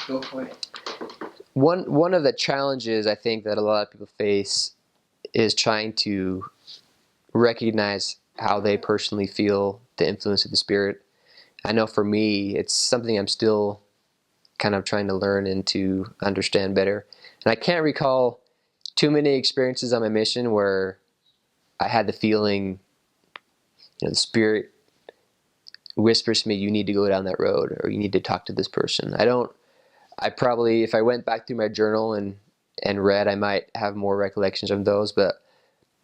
Go for it. One of the challenges I think that a lot of people face is trying to recognize how they personally feel the influence of the Spirit. I know for me, it's something I'm still kind of trying to learn and to understand better. And I can't recall too many experiences on my mission where I had the feeling, the Spirit whispers to me, you need to go down that road, or you need to talk to this person. I probably, if I went back through my journal and read, I might have more recollections of those. But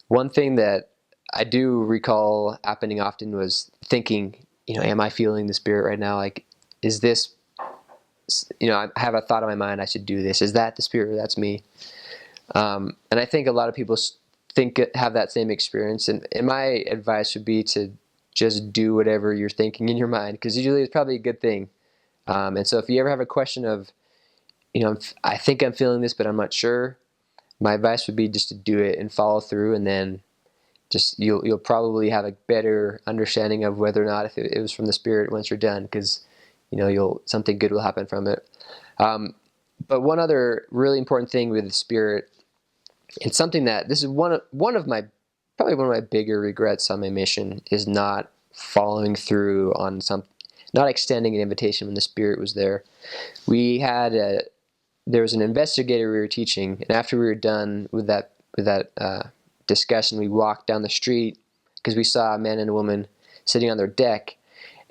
one thing that I do recall happening often was thinking, am I feeling the Spirit right now? Like, is this, I have a thought in my mind, I should do this. Is that the Spirit, or that's me? And I think a lot of people have that same experience. And my advice would be to just do whatever you're thinking in your mind, because usually it's probably a good thing. And so if you ever have a question of, I think I'm feeling this, but I'm not sure, my advice would be just to do it and follow through, and then just you'll probably have a better understanding of whether or not if it was from the Spirit once you're done, because something good will happen from it. But one other really important thing with the Spirit, and something that this is one of my bigger regrets on my mission, is not following through on not extending an invitation when the Spirit was there. There was an investigator we were teaching, and after we were done with that discussion, we walked down the street because we saw a man and a woman sitting on their deck,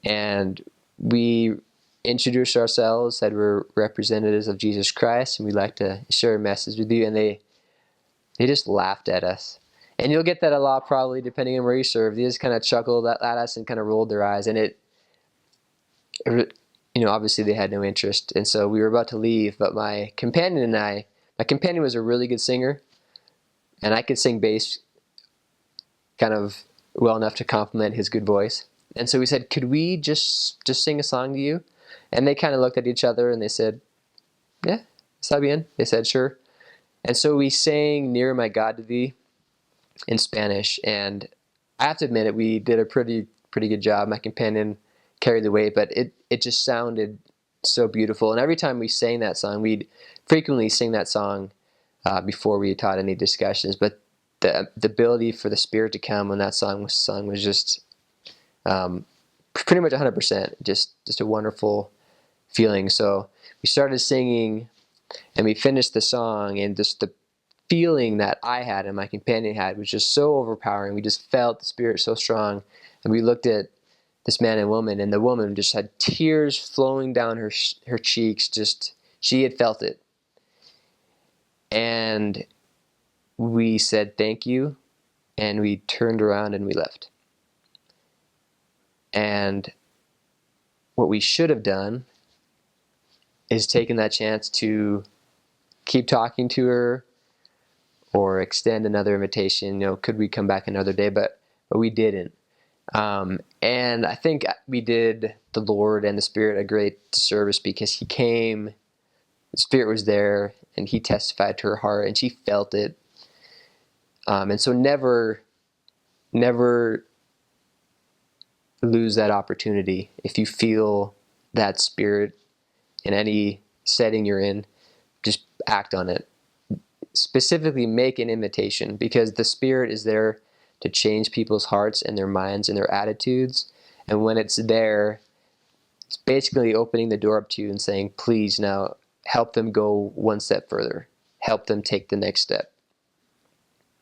and we introduced ourselves, said we're representatives of Jesus Christ, and we'd like to share a message with you. And they just laughed at us. And you'll get that a lot probably depending on where you serve. They just kind of chuckled at us and kind of rolled their eyes, and it obviously they had no interest. And so we were about to leave, but my companion was a really good singer, and I could sing bass kind of well enough to complement his good voice. And so we said, could we just sing a song to you? And they kind of looked at each other and they said, yeah, está bien. They said, sure. And so we sang Nearer My God to Thee in Spanish, and I have to admit it, we did a pretty good job. My companion carried the weight, but it just sounded so beautiful. And every time we sang that song, we'd frequently sing that song before we taught any discussions. But the ability for the Spirit to come when that song was sung was just pretty much 100%. Just a wonderful feeling. So we started singing, and we finished the song, and just the feeling that I had and my companion had was just so overpowering. We just felt the Spirit so strong, and we looked at this man and woman, and the woman just had tears flowing down her cheeks. Just, she had felt it. And we said thank you, and we turned around and we left. And what we should have done is taken that chance to keep talking to her or extend another invitation. Could we come back another day? But we didn't. And I think we did the Lord and the Spirit a great service, because He came, the Spirit was there, and He testified to her heart, and she felt it. And so never lose that opportunity. If you feel that Spirit in any setting you're in, just act on it. Specifically, make an invitation, because the Spirit is there to change people's hearts and their minds and their attitudes. And when it's there, it's basically opening the door up to you and saying, please now help them go one step further. Help them take the next step.